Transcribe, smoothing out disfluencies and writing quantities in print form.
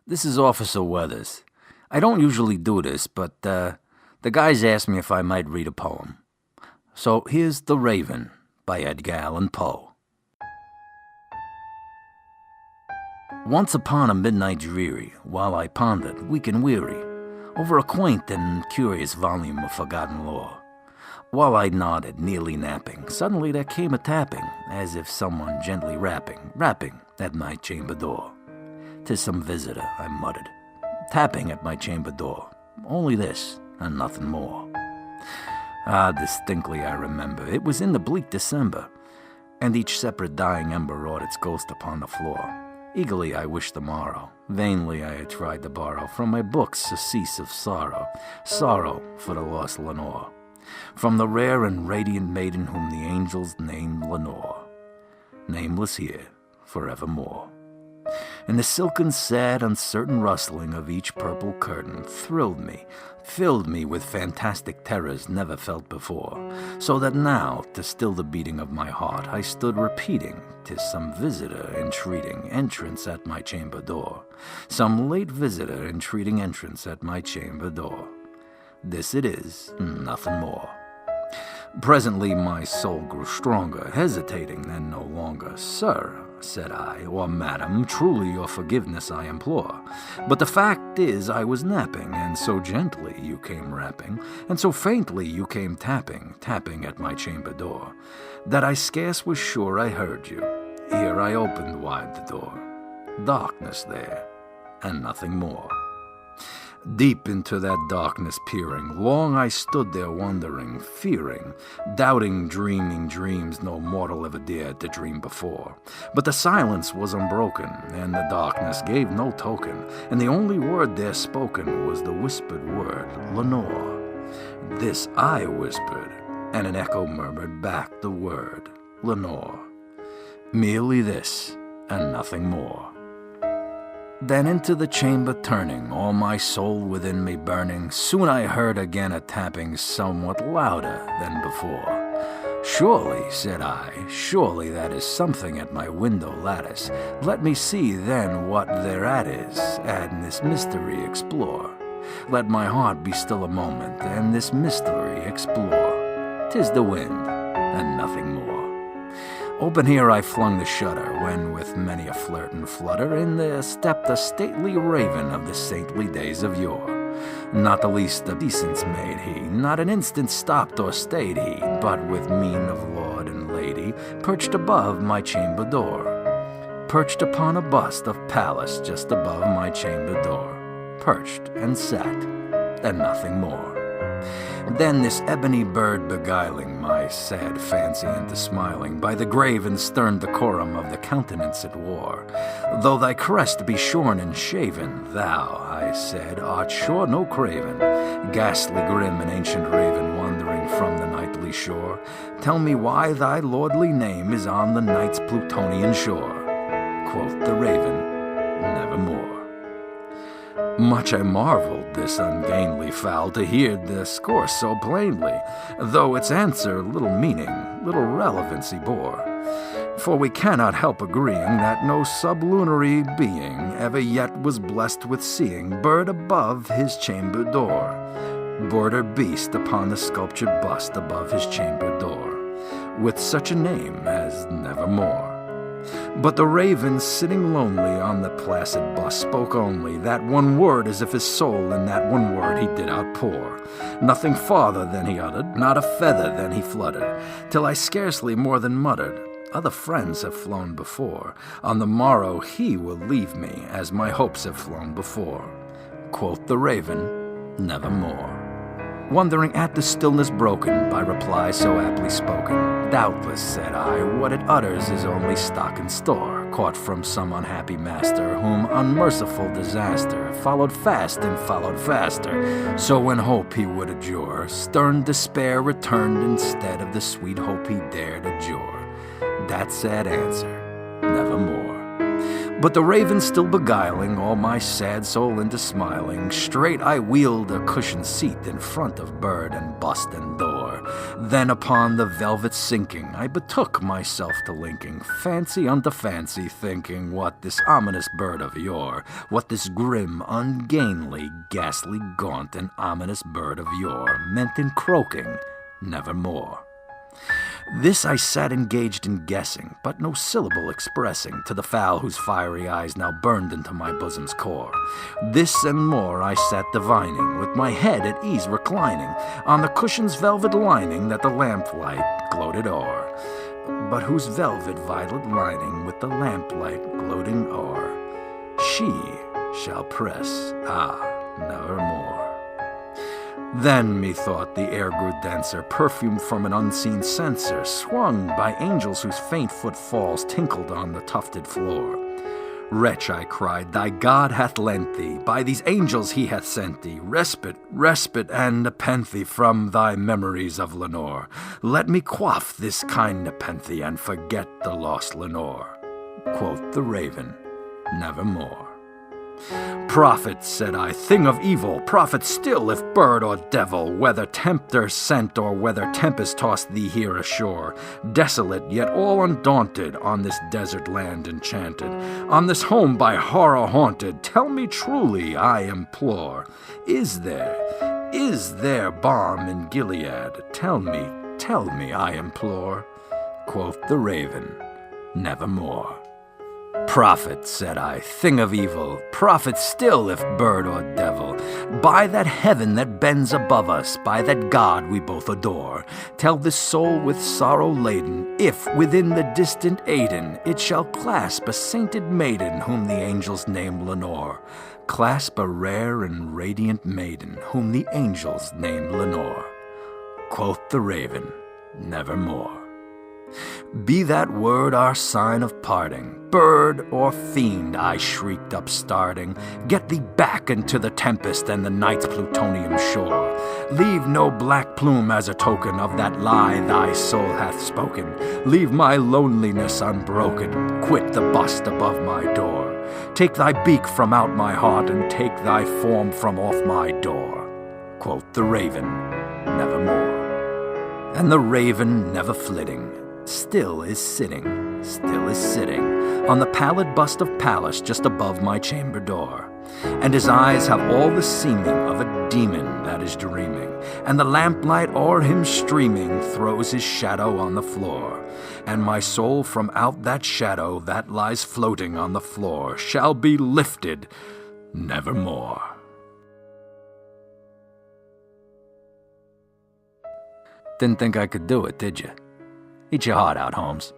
This is Officer Weathers. I don't usually do this, but the guys asked me if I might read a poem. So here's The Raven by Edgar Allan Poe. Once upon a midnight dreary, while I pondered, weak and weary, over a quaint and curious volume of forgotten lore, while I nodded, nearly napping, suddenly there came a tapping, as if someone gently rapping at my chamber door. "'Tis some visitor," I muttered, tapping at my chamber door. Only this, and nothing more. Distinctly I remember, it was in the bleak December, and each separate dying ember wrought its ghost upon the floor. Eagerly I wished the morrow, vainly I had tried to borrow from my books surcease of sorrow for the lost Lenore, from the rare and radiant maiden whom the angels named Lenore, nameless here forevermore. And the silken, sad, uncertain rustling of each purple curtain thrilled me, filled me with fantastic terrors never felt before, so that now, to still the beating of my heart, I stood repeating, "'Tis some visitor entreating entrance at my chamber door, some late visitor entreating entrance at my chamber door. This it is, nothing more." Presently my soul grew stronger, hesitating then no longer. "Sir," said I, "or madam, truly your forgiveness I implore. But the fact is I was napping, and so gently you came rapping, and so faintly you came tapping at my chamber door, that I scarce was sure I heard you. Here I opened wide the door. Darkness there, and nothing more." Deep into that darkness peering, long I stood there wondering, fearing, doubting, dreaming dreams no mortal ever dared to dream before. But the silence was unbroken, and the darkness gave no token, and the only word there spoken was the whispered word, "Lenore." This I whispered, and an echo murmured back the word, "Lenore." Merely this, and nothing more. Then into the chamber turning, all my soul within me burning, soon I heard again a tapping somewhat louder than before. "Surely," said I, "surely that is something at my window lattice. Let me see then what thereat is, and this mystery explore. Let my heart be still a moment, and this mystery explore. 'Tis the wind, and nothing more." Open here I flung the shutter, when with many a flirt and flutter in there stepped a stately raven of the saintly days of yore. Not the least obeisance made he, not an instant stopped or stayed he, but with mien of lord and lady perched above my chamber door, perched upon a bust of Pallas just above my chamber door, perched and sat, and nothing more. Then this ebony bird beguiling my sad fancy into smiling by the grave and stern decorum of the countenance it wore. "Though thy crest be shorn and shaven, thou," I said, "art sure no craven, ghastly grim and ancient raven wandering from the nightly shore. Tell me why thy lordly name is on the night's Plutonian shore." Quoth the raven, "Nevermore." Much I marveled this ungainly fowl to hear discourse so plainly, though its answer little meaning, little relevancy bore. For we cannot help agreeing that no sublunary being ever yet was blessed with seeing bird above his chamber door, bird or beast upon the sculptured bust above his chamber door, with such a name as Nevermore. But the raven, sitting lonely on the placid bust, spoke only that one word, as if his soul in that one word he did outpour. Nothing farther than he uttered, not a feather than he fluttered, till I scarcely more than muttered, "Other friends have flown before. On the morrow he will leave me, as my hopes have flown before." Quoth the raven, "Nevermore." Wondering at the stillness broken by reply so aptly spoken, "Doubtless," said I, "what it utters is only stock and store, caught from some unhappy master, whom unmerciful disaster followed fast and followed faster. So when hope he would adjure, stern despair returned instead of the sweet hope he dared adjure. That sad answer, Nevermore." But the raven still beguiling all my sad soul into smiling, straight I wheeled a cushioned seat in front of bird and bust and door. Then upon the velvet sinking, I betook myself to linking fancy unto fancy, thinking what this ominous bird of yore, what this grim, ungainly, ghastly, gaunt, and ominous bird of yore meant in croaking, nevermore. This I sat engaged in guessing, but no syllable expressing to the fowl whose fiery eyes now burned into my bosom's core. This and more I sat divining, with my head at ease reclining on the cushion's velvet lining that the lamplight gloated o'er, but whose velvet violet lining with the lamplight gloating o'er she shall press, nevermore. Then, methought, the air grew denser, perfumed from an unseen censer, swung by angels whose faint footfalls tinkled on the tufted floor. Wretch, I cried, thy God hath lent thee, by these angels he hath sent thee, respite, and nepenthe from thy memories of Lenore. Let me quaff this kind nepenthe, and forget the lost Lenore. Quoth the raven, nevermore. Prophet, said I, thing of evil, prophet still, if bird or devil, whether tempter sent or whether tempest tossed thee here ashore, desolate yet all undaunted, on this desert land enchanted, on this home by horror haunted, tell me truly, I implore, is there balm in Gilead? Tell me, I implore. Quoth the raven, nevermore. Prophet, said I, thing of evil, prophet still, if bird or devil, by that heaven that bends above us, by that God we both adore, tell this soul with sorrow laden, if within the distant Aidenn it shall clasp a sainted maiden whom the angels name Lenore, clasp a rare and radiant maiden whom the angels name Lenore. Quoth the raven, nevermore. Be that word our sign of parting, bird or fiend, I shrieked upstarting, get thee back into the tempest and the night's plutonium shore. Leave no black plume as a token of that lie thy soul hath spoken. Leave my loneliness unbroken, quit the bust above my door. Take thy beak from out my heart and take thy form from off my door. Quoth the raven, nevermore. And the raven, never flitting, still is sitting on the pallid bust of Pallas just above my chamber door. And his eyes have all the seeming of a demon that is dreaming, and the lamplight o'er him streaming throws his shadow on the floor. And my soul from out that shadow that lies floating on the floor shall be lifted nevermore. Didn't think I could do it, did you? Eat your heart out, Holmes.